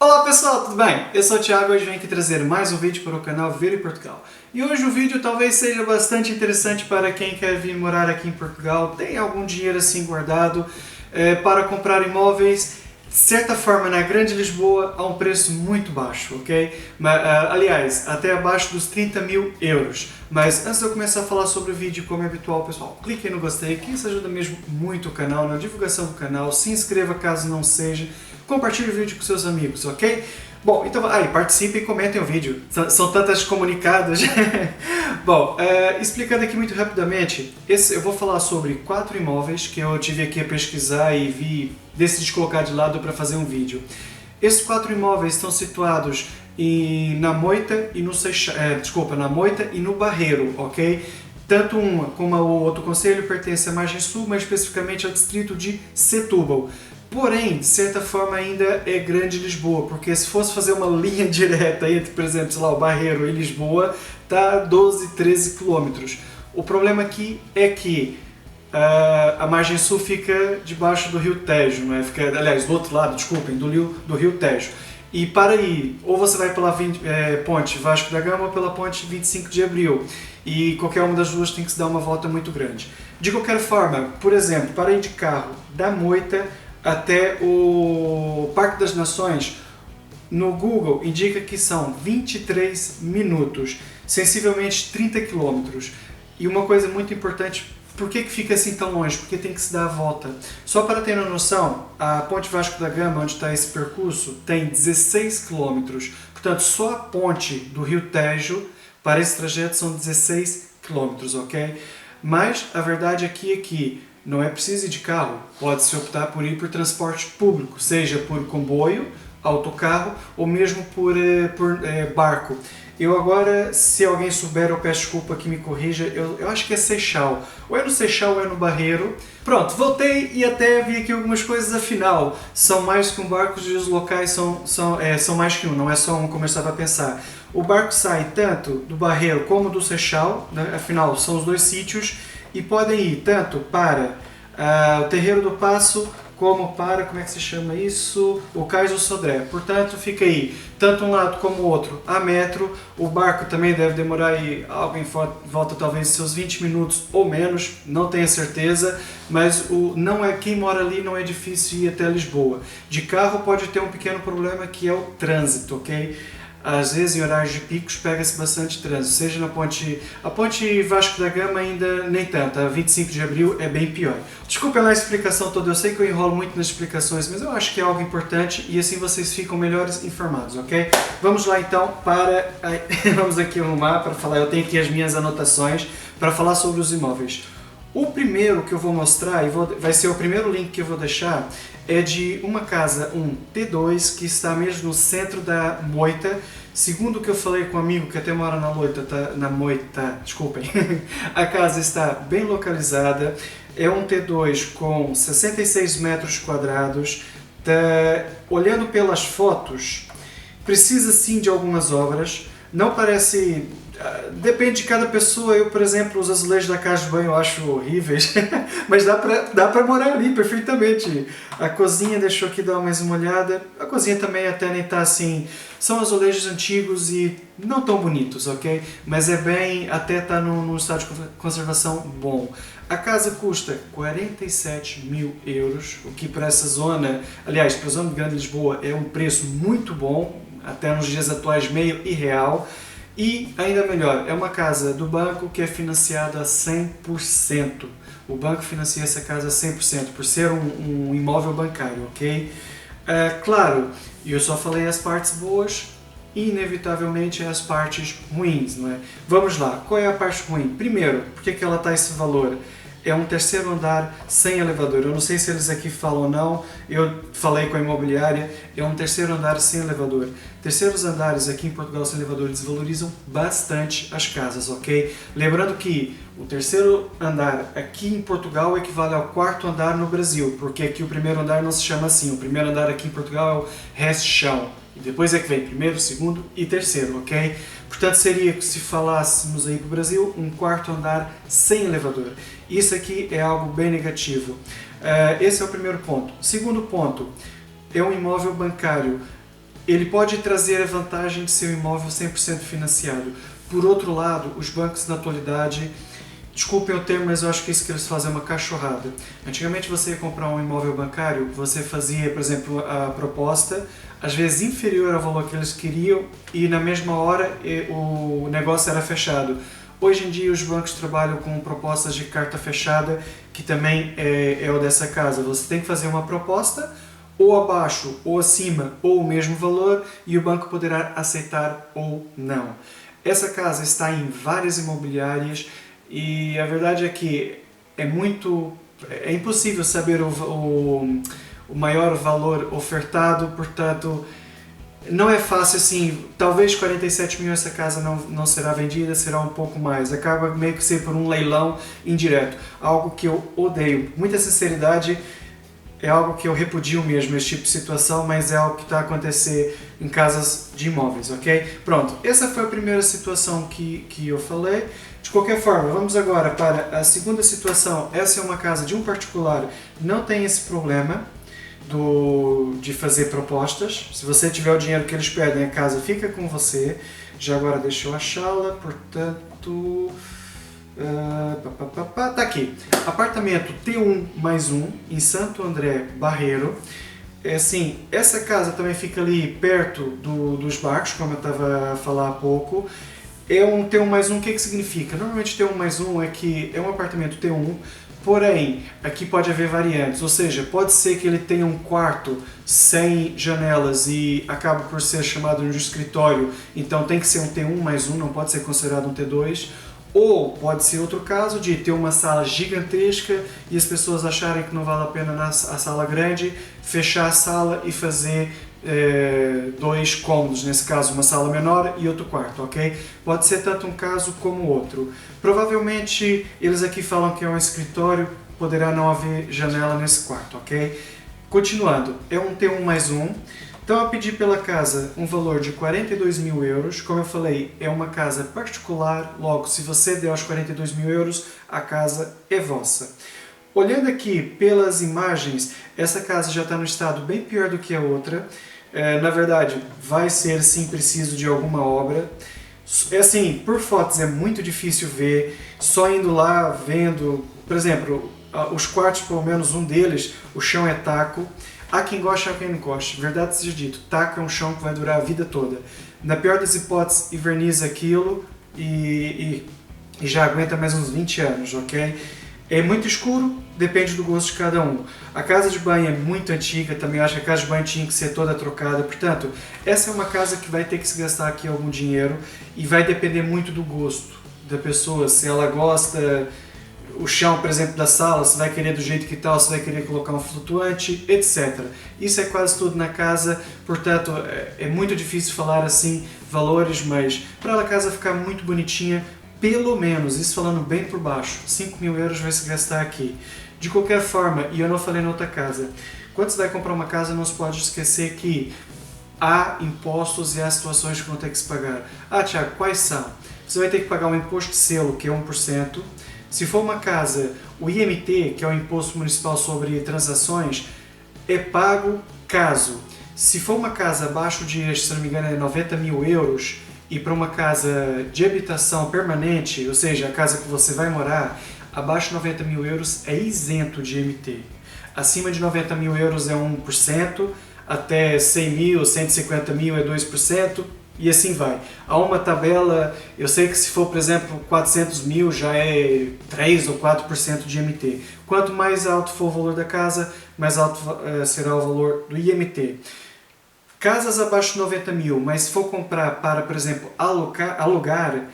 Olá pessoal, tudo bem? Eu sou o Thiago e hoje venho aqui trazer mais um vídeo para o canal Viver em Portugal. E hoje o vídeo talvez seja bastante interessante para quem quer vir morar aqui em Portugal, tem algum dinheiro assim guardado para comprar imóveis, de certa forma na Grande Lisboa a um preço muito baixo, ok? Aliás, até abaixo dos 30 mil euros. Mas antes de eu começar a falar sobre o vídeo, como é habitual, pessoal, clique aí no gostei, que isso ajuda mesmo muito o canal, na divulgação do canal, se inscreva caso não seja, compartilhe o vídeo com seus amigos, ok? Bom, então participem e comentem o vídeo, são tantas comunicadas. Bom, explicando aqui muito rapidamente, eu vou falar sobre 4 imóveis que eu tive aqui a pesquisar e decidi colocar de lado para fazer um vídeo. Esses 4 imóveis estão situados na Moita e no na Moita e no Barreiro, ok? Tanto um como o outro concelho pertence à margem sul, mais especificamente ao distrito de Setúbal. Porém, de certa forma ainda é Grande Lisboa, porque se fosse fazer uma linha direta entre, por exemplo, sei lá, o Barreiro e Lisboa, tá 12, 13 quilômetros. O problema aqui é que a margem sul fica debaixo do Rio Tejo, não é? Fica, aliás, do outro lado, desculpem, do Rio Tejo. E para ir, ou você vai pela ponte Vasco da Gama ou pela ponte 25 de Abril. E qualquer uma das duas tem que se dar uma volta muito grande. De qualquer forma, por exemplo, para ir de carro da Moita até o Parque das Nações, no Google indica que são 23 minutos, sensivelmente 30 quilômetros. E uma coisa muito importante, por que fica assim tão longe? Porque tem que se dar a volta. Só para ter uma noção, a Ponte Vasco da Gama, onde está esse percurso, tem 16 quilômetros. Portanto, só a ponte do Rio Tejo para esse trajeto são 16 quilômetros, ok? Mas a verdade aqui é que não é preciso ir de carro, pode-se optar por ir por transporte público, seja por comboio, autocarro ou mesmo por barco. Eu agora, se alguém souber, eu peço desculpa que me corrija, eu acho que é Seixal. Ou é no Seixal ou é no Barreiro. Pronto, voltei e até vi aqui algumas coisas, afinal, são mais que um barco e os locais são mais que um, não é só um como eu estava a pensar. O barco sai tanto do Barreiro como do Seixal, né? Afinal, são os dois sítios, e podem ir tanto para o Terreiro do Paço, como para, como é que se chama isso? O Cais do Sodré. Portanto, fica aí, tanto um lado como o outro, a metro. O barco também deve demorar aí algo em volta talvez de seus 20 minutos ou menos, não tenho certeza, mas quem mora ali não é difícil ir até Lisboa. De carro pode ter um pequeno problema que é o trânsito, ok? Às vezes em horários de picos pega-se bastante trânsito, seja a ponte Vasco da Gama ainda nem tanto, a 25 de Abril é bem pior. Desculpem lá a explicação toda, eu sei que eu enrolo muito nas explicações, mas eu acho que é algo importante e assim vocês ficam melhores informados, ok? Vamos lá então vamos aqui arrumar para falar, eu tenho aqui as minhas anotações para falar sobre os imóveis. O primeiro que eu vou mostrar, vai ser o primeiro link que eu vou deixar, é de uma casa, um T2, que está mesmo no centro da Moita. Segundo o que eu falei com um amigo que até mora na Moita, desculpem, a casa está bem localizada, é um T2 com 66 metros quadrados, olhando pelas fotos, precisa sim de algumas obras, não parece... Depende de cada pessoa. Eu, por exemplo, os azulejos da casa de banho eu acho horríveis, mas dá pra morar ali perfeitamente. A cozinha, deixa eu aqui dar mais uma olhada. A cozinha também até nem tá assim... São azulejos antigos e não tão bonitos, ok? Mas até tá num estado de conservação bom. A casa custa 47 mil euros, o que para essa zona, aliás, para a zona de Grande Lisboa é um preço muito bom, até nos dias atuais meio irreal. E, ainda melhor, é uma casa do banco que é financiada a 100%. O banco financia essa casa a 100%, por ser um imóvel bancário, ok? Claro, eu só falei as partes boas e, inevitavelmente, as partes ruins, não é? Vamos lá, qual é a parte ruim? Primeiro, por que ela está esse valor? É um terceiro andar sem elevador. Eu não sei se eles aqui falam ou não, eu falei com a imobiliária, é um terceiro andar sem elevador. Terceiros andares aqui em Portugal sem elevador desvalorizam bastante as casas, ok? Lembrando que o terceiro andar aqui em Portugal equivale ao quarto andar no Brasil, porque aqui o primeiro andar não se chama assim. O primeiro andar aqui em Portugal é o resto-chão. E depois é que vem primeiro, segundo e terceiro, ok? Portanto, seria, se falássemos aí para o Brasil, um quarto andar sem elevador. Isso aqui é algo bem negativo. Esse é o primeiro ponto. Segundo ponto, é um imóvel bancário. ele pode trazer a vantagem de ser um imóvel 100% financiado. Por outro lado, os bancos na atualidade, desculpem o termo, mas eu acho que isso que eles fazem é uma cachorrada. Antigamente você ia comprar um imóvel bancário, você fazia, por exemplo, a proposta, às vezes inferior ao valor que eles queriam, e na mesma hora o negócio era fechado. Hoje em dia os bancos trabalham com propostas de carta fechada, que também é o dessa casa. Você tem que fazer uma proposta, ou abaixo, ou acima, ou o mesmo valor, e o banco poderá aceitar ou não. Essa casa está em várias imobiliárias e a verdade é que é impossível saber o maior valor ofertado, portanto não é fácil assim. Talvez 47 mil essa casa não será vendida, será um pouco mais, acaba meio que ser por um leilão indireto, algo que eu odeio. Muita sinceridade, é algo que eu repudio mesmo, esse tipo de situação, mas é algo que está a acontecer em casas de imóveis, ok? Pronto, essa foi a primeira situação que eu falei. De qualquer forma, vamos agora para a segunda situação. Essa é uma casa de um particular, não tem esse problema de fazer propostas. Se você tiver o dinheiro que eles pedem, a casa fica com você. Já agora deixa eu achá-la, portanto... tá aqui, apartamento T1+1 em Santo André Barreiro. Assim, essa casa também fica ali perto dos barcos, como eu estava a falar há pouco. É um T1+1, o que significa? Normalmente T1+1 é que é um apartamento T1, porém aqui pode haver variantes, ou seja, pode ser que ele tenha um quarto sem janelas e acaba por ser chamado de um escritório, então tem que ser um T1+1, não pode ser considerado um T2. Ou pode ser outro caso de ter uma sala gigantesca e as pessoas acharem que não vale a pena a sala grande, fechar a sala e fazer dois cômodos, nesse caso uma sala menor e outro quarto, ok? Pode ser tanto um caso como outro. Provavelmente eles aqui falam que é um escritório, poderá não haver janela nesse quarto, ok? Continuando, é um T1+1. Então eu pedi pela casa um valor de 42 mil euros, como eu falei, é uma casa particular, logo se você der os 42 mil euros, a casa é vossa. Olhando aqui pelas imagens, essa casa já está no estado bem pior do que a outra, na verdade vai ser sim preciso de alguma obra. Assim, por fotos é muito difícil ver, só indo lá vendo, por exemplo, os quartos, pelo menos um deles, o chão é taco. Há quem goste, há quem não goste. Verdade seja dito, taco é um chão que vai durar a vida toda. Na pior das hipóteses, inverniza aquilo e já aguenta mais uns 20 anos, ok? É muito escuro, depende do gosto de cada um. A casa de banho é muito antiga, também acho que a casa de banho tinha que ser toda trocada. Portanto, essa é uma casa que vai ter que se gastar aqui algum dinheiro e vai depender muito do gosto da pessoa. Se ela gosta... O chão, por exemplo, da sala, se vai querer do jeito que está, se vai querer colocar um flutuante, etc. Isso é quase tudo na casa, portanto é muito difícil falar assim valores, mas para a casa ficar muito bonitinha, pelo menos, isso falando bem por baixo, 5 mil euros vai se gastar aqui. De qualquer forma, e eu não falei na outra casa, quando você vai comprar uma casa não se pode esquecer que há impostos e há situações que vão ter que se pagar. Ah, Thiago, quais são? Você vai ter que pagar um imposto de selo, que é 1%. Se for uma casa, o IMT, que é o Imposto Municipal sobre Transações, é pago caso. Se for uma casa abaixo de, se não me engano, 90 mil euros, e para uma casa de habitação permanente, ou seja, a casa que você vai morar, abaixo de 90 mil euros é isento de IMT. Acima de 90 mil euros é 1%, até 100 mil, 150 mil é 2%, e assim vai. Há uma tabela, eu sei que se for, por exemplo, 400 mil já é 3 ou 4% de IMT. Quanto mais alto for o valor da casa, mais alto será o valor do IMT. Casas abaixo de 90 mil, mas se for comprar para, por exemplo, alugar,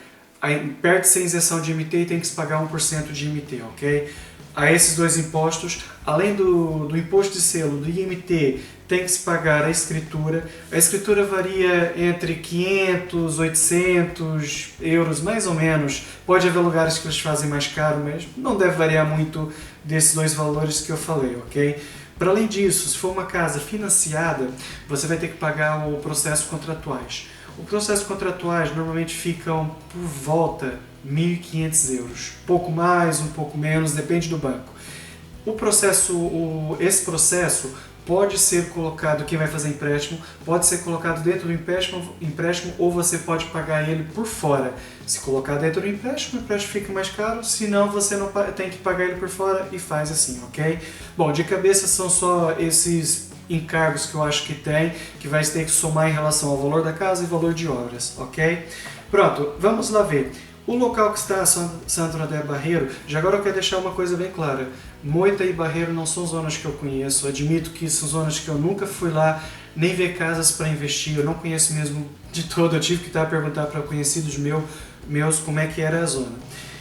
perde-se a isenção de IMT e tem que se pagar 1% de IMT, ok? Há esses dois impostos, além do imposto de selo, do IMT, tem que se pagar a escritura. A escritura varia entre 500, 800 euros, mais ou menos. Pode haver lugares que eles fazem mais caro, mas não deve variar muito desses dois valores que eu falei, ok? Para além disso, se for uma casa financiada, você vai ter que pagar o processo contratuais. O processo contratuais normalmente ficam por volta de 1.500 euros. Pouco mais, um pouco menos, depende do banco. Esse processo pode ser colocado, quem vai fazer empréstimo, pode ser colocado dentro do empréstimo ou você pode pagar ele por fora. Se colocar dentro do empréstimo, o empréstimo fica mais caro, se não você não tem que pagar ele por fora e faz assim, ok? Bom, de cabeça são só esses encargos que eu acho que tem, que vai ter que somar em relação ao valor da casa e valor de obras, ok? Pronto, vamos lá ver. O local que está Santo André Barreiro, já agora eu quero deixar uma coisa bem clara. Moita e Barreiro não são zonas que eu conheço, admito que são zonas que eu nunca fui lá, nem ver casas para investir, eu não conheço mesmo de todo, eu tive que estar a perguntar para conhecidos meus como é que era a zona.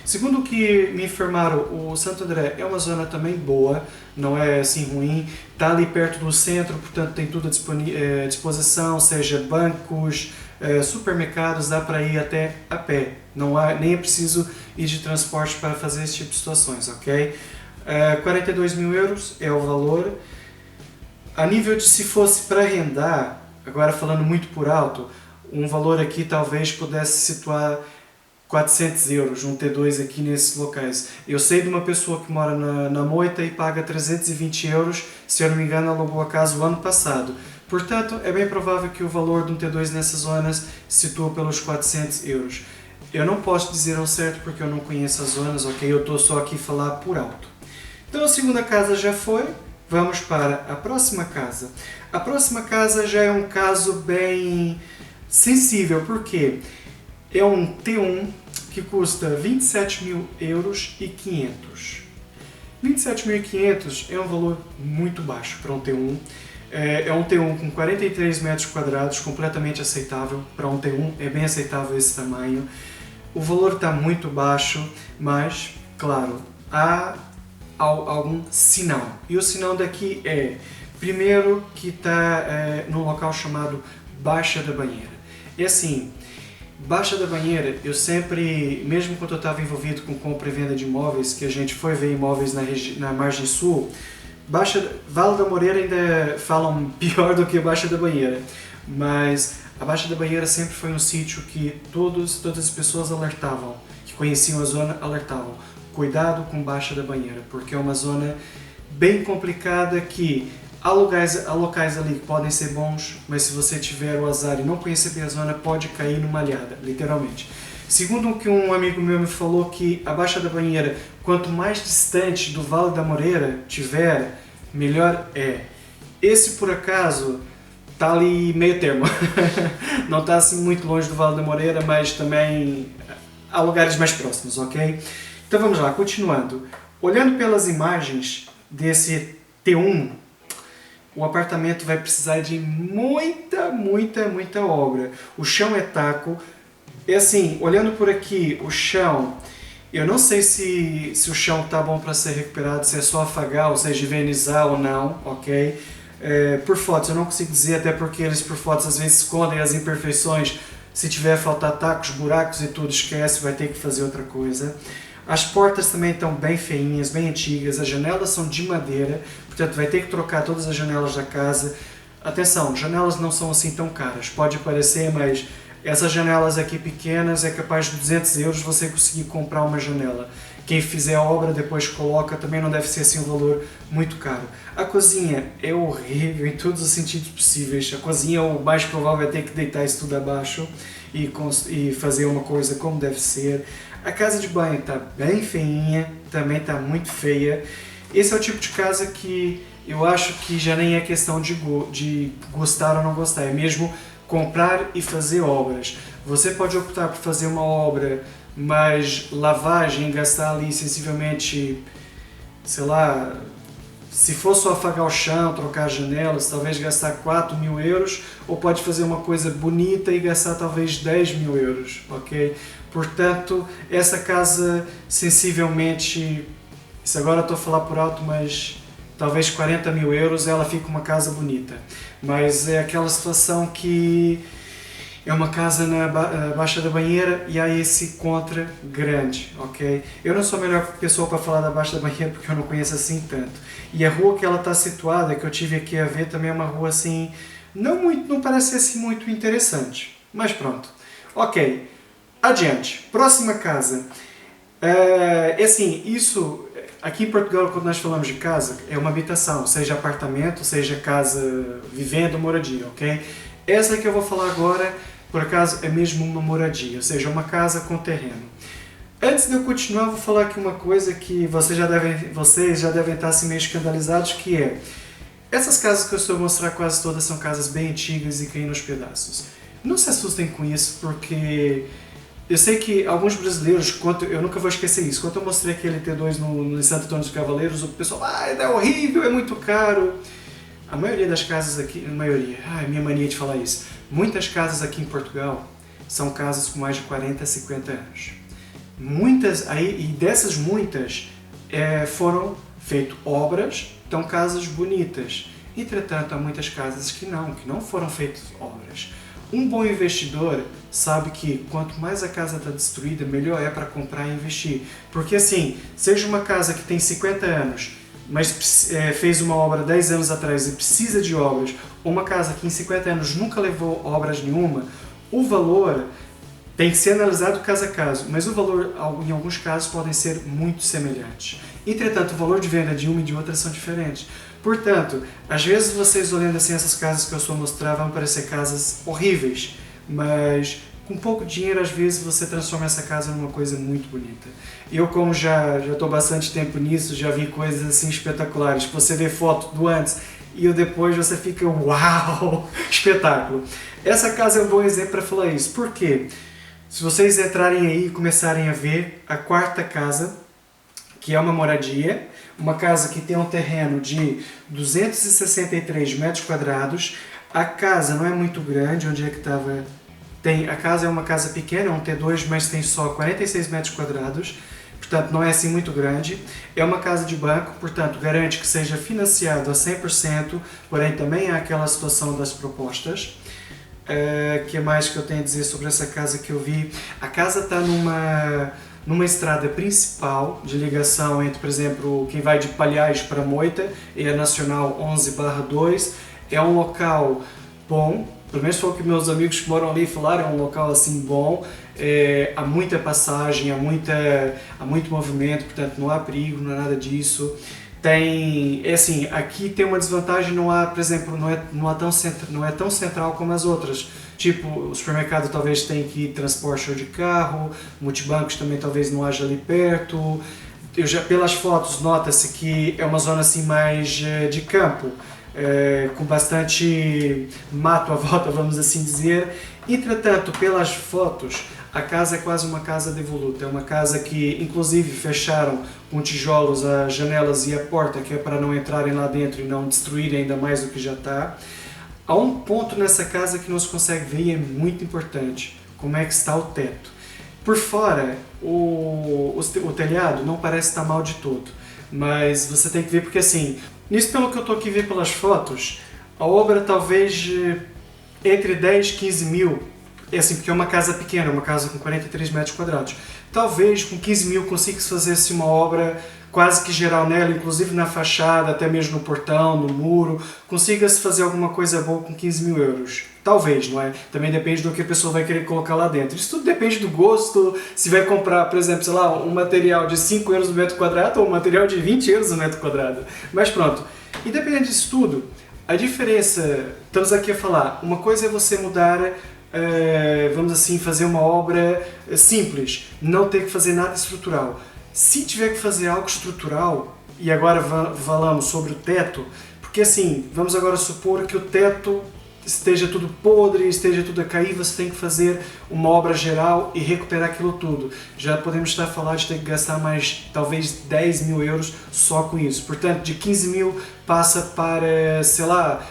Segundo o que me informaram, o Santo André é uma zona também boa, não é assim ruim, está ali perto do centro, portanto tem tudo à disposição, seja bancos, supermercados, dá para ir até a pé, nem é preciso ir de transporte para fazer esse tipo de situações, ok? 42 mil euros é o valor. A nível de se fosse para arrendar, agora falando muito por alto, um valor aqui talvez pudesse situar 400 euros, um T2 aqui nesses locais. Eu sei de uma pessoa que mora na Moita e paga 320 euros, se eu não me engano alugou a casa o ano passado. Portanto, é bem provável que o valor de um T2 nessas zonas se situa pelos 400 euros. Eu não posso dizer ao certo porque eu não conheço as zonas, ok? Eu estou só aqui a falar por alto. Então a segunda casa já foi, vamos para a próxima casa. A próxima casa já é um caso bem sensível, porque é um T1 que custa 27 mil euros e 500. 27.500 é um valor muito baixo para um T1. É um T1 com 43 metros quadrados, completamente aceitável. Para um T1 é bem aceitável esse tamanho. O valor está muito baixo, mas, claro, há algum sinal. E o sinal daqui é, primeiro, que está num local chamado Baixa da Banheira. É assim, Baixa da Banheira, eu sempre, mesmo quando eu estava envolvido com compra e venda de imóveis, que a gente foi ver imóveis na margem sul, Vale da Moreira ainda falam pior do que Baixa da Banheira, mas a Baixa da Banheira sempre foi um sítio que todas as pessoas alertavam, que conheciam a zona, alertavam. Cuidado com Baixa da Banheira, porque é uma zona bem complicada que há locais ali que podem ser bons, mas se você tiver o azar e não conhecer bem a zona, pode cair numa alhada, literalmente. Segundo o que um amigo meu me falou, que a Baixa da Banheira, quanto mais distante do Vale da Moreira tiver, melhor é. Esse, por acaso, está ali meio termo. Não está assim muito longe do Vale da Moreira, mas também há lugares mais próximos, ok? Então vamos lá, continuando. Olhando pelas imagens desse T1, o apartamento vai precisar de muita obra. O chão é taco. É assim, olhando por aqui, o chão, eu não sei se o chão está bom para ser recuperado, se é só afagar, ou seja, higienizar ou não, ok? Por fotos eu não consigo dizer, até porque eles por fotos às vezes escondem as imperfeições. Se tiver a faltar tacos, buracos e tudo, esquece, vai ter que fazer outra coisa. As portas também estão bem feinhas, bem antigas, as janelas são de madeira, portanto vai ter que trocar todas as janelas da casa. Atenção, janelas não são assim tão caras, pode parecer, mas essas janelas aqui pequenas é capaz de 200 euros você conseguir comprar uma janela. Quem fizer a obra depois coloca, também não deve ser assim um valor muito caro. A cozinha é horrível em todos os sentidos possíveis. A cozinha, o mais provável é ter que deitar isso tudo abaixo e fazer uma coisa como deve ser. A casa de banho está bem feinha, também está muito feia. Esse é o tipo de casa que eu acho que já nem é questão de gostar ou não gostar, é mesmo comprar e fazer obras. Você pode optar por fazer uma obra, mas lavagem, gastar ali sensivelmente, sei lá, se for só afagar o chão, trocar as janelas, talvez gastar 4 mil euros, ou pode fazer uma coisa bonita e gastar talvez 10 mil euros, ok? Portanto, essa casa sensivelmente, isso agora estou a falar por alto, mas talvez 40 mil euros ela fica uma casa bonita. Mas é aquela situação que é uma casa na Baixa da Banheira e há esse contra grande, ok? Eu não sou a melhor pessoa para falar da Baixa da Banheira porque eu não conheço assim tanto. E a rua que ela está situada, que eu tive aqui a ver, também é uma rua assim, não parece assim muito interessante. Mas pronto. Ok, adiante. Próxima casa. Assim, isso, Aqui em Portugal, quando nós falamos de casa, é uma habitação, seja apartamento, seja casa, vivenda ou moradia, ok? Essa que eu vou falar agora, por acaso, é mesmo uma moradia, ou seja, uma casa com terreno. Antes de eu continuar, vou falar aqui uma coisa que vocês já devem estar assim, meio escandalizados, que é... Essas casas que eu estou a mostrar quase todas são casas bem antigas e caem nos pedaços. Não se assustem com isso, porque eu sei que alguns brasileiros, eu nunca vou esquecer isso, quando eu mostrei aquele T2 no Santo Antônio dos Cavaleiros, o pessoal, é horrível, é muito caro. A maioria das casas aqui, minha mania de falar isso, muitas casas aqui em Portugal são casas com mais de 40, 50 anos. Muitas, e dessas muitas, foram feitas obras, então casas bonitas. Entretanto, há muitas casas que não foram feitas obras. Um bom investidor sabe que quanto mais a casa está destruída, melhor é para comprar e investir. Porque assim, seja uma casa que tem 50 anos, mas fez uma obra 10 anos atrás e precisa de obras, ou uma casa que em 50 anos nunca levou obras nenhuma, o valor tem que ser analisado caso a caso, mas o valor, em alguns casos, podem ser muito semelhantes. Entretanto, o valor de venda de uma e de outra são diferentes. Portanto, às vezes vocês olhando assim essas casas que eu estou a mostrar vão parecer casas horríveis, mas com pouco dinheiro às vezes você transforma essa casa numa coisa muito bonita. Eu, como já estou bastante tempo nisso, já vi coisas assim espetaculares, que você vê foto do antes e o depois, você fica uau, espetáculo. Essa casa é um bom exemplo para falar isso. Por quê? Se vocês entrarem aí e começarem a ver a quarta casa, que é uma moradia, uma casa que tem um terreno de 263 metros quadrados, a casa não é muito grande, onde é que estava? A casa é uma casa pequena, é um T2, mas tem só 46 metros quadrados, portanto não é assim muito grande. É uma casa de banco, portanto garante que seja financiado a 100%, porém também há aquela situação das propostas. Que mais que eu tenho a dizer sobre essa casa que eu vi? A casa está numa estrada principal de ligação entre, por exemplo, quem vai de Palhais para Moita, é a Nacional 11/2. É um local bom, pelo menos foi o que meus amigos que moram ali falaram, é um local assim bom. Há muita passagem, há muito movimento, portanto não há perigo, não há nada disso. Assim, aqui tem uma desvantagem, não há, por exemplo, não é tão central como as outras. Tipo, o supermercado talvez tenha que ir transporte ou de carro, multibancos também talvez não haja ali perto. Pelas fotos nota-se que é uma zona assim mais de campo, com bastante mato à volta, vamos assim dizer. Entretanto, pelas fotos, a casa é quase uma casa devoluta, é uma casa que inclusive fecharam com tijolos as janelas e a porta, que é para não entrarem lá dentro e não destruírem ainda mais do que já está. Há um ponto nessa casa que não se consegue ver e é muito importante, como é que está o teto. Por fora, o telhado não parece estar mal de todo, mas você tem que ver porque assim, nisso pelo que eu estou aqui vendo pelas fotos, a obra talvez entre 10 e 15 mil, assim, porque é uma casa pequena, uma casa com 43 metros quadrados. Talvez com 15 mil consiga-se fazer-se uma obra quase que geral nela, inclusive na fachada, até mesmo no portão, no muro, consiga-se fazer alguma coisa boa com 15 mil euros. Talvez, não é? Também depende do que a pessoa vai querer colocar lá dentro. Isso tudo depende do gosto, se vai comprar, por exemplo, sei lá, um material de 5 euros no metro quadrado ou um material de 20 euros no metro quadrado. Mas pronto, independente disso tudo, a diferença, estamos aqui a falar, uma coisa é você mudar, vamos assim, fazer uma obra simples, não ter que fazer nada estrutural. Se tiver que fazer algo estrutural, e agora falamos sobre o teto, porque assim, vamos agora supor que o teto esteja tudo podre, esteja tudo a cair, você tem que fazer uma obra geral e recuperar aquilo tudo. Já podemos estar a falar de ter que gastar mais, talvez 10 mil euros só com isso. Portanto, de 15 mil passa para, sei lá,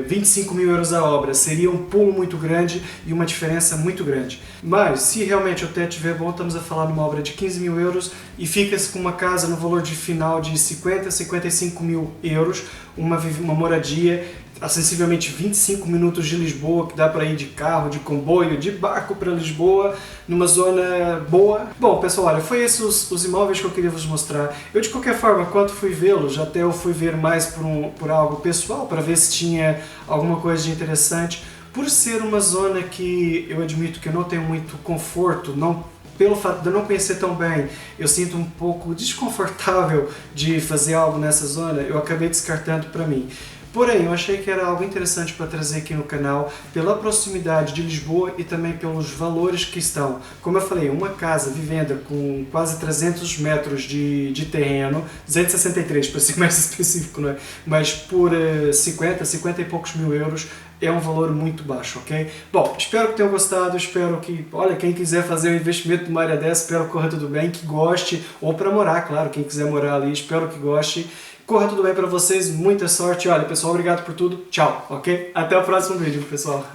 25 mil euros a obra. Seria um pulo muito grande e uma diferença muito grande. Mas, se realmente o teto estiver bom, estamos a falar de uma obra de 15 mil euros e fica-se com uma casa no valor de final de 50, 55 mil euros, uma moradia a sensivelmente 25 minutos de Lisboa, que dá para ir de carro, de comboio, de barco para Lisboa, numa zona boa. Bom, pessoal, olha, foi esses os imóveis que eu queria vos mostrar. Eu, de qualquer forma, quando fui vê-los, até eu fui ver mais por algo pessoal, para ver se tinha alguma coisa de interessante. Por ser uma zona que eu admito que eu não tenho muito conforto, não pelo fato de eu não conhecer tão bem, eu sinto um pouco desconfortável de fazer algo nessa zona, eu acabei descartando para mim. Porém, eu achei que era algo interessante para trazer aqui no canal, pela proximidade de Lisboa e também pelos valores que estão. Como eu falei, uma casa, vivenda com quase 300 metros de terreno, 263 para ser mais específico, não é? Mas por 50 e poucos mil euros, é um valor muito baixo, ok? Bom, espero que tenham gostado, espero que, olha, quem quiser fazer um investimento numa área dessa, espero que corra tudo bem, que goste, ou para morar, claro, quem quiser morar ali, espero que goste. Corra tudo bem para vocês, muita sorte. Olha, pessoal, obrigado por tudo. Tchau, ok? Até o próximo vídeo, pessoal.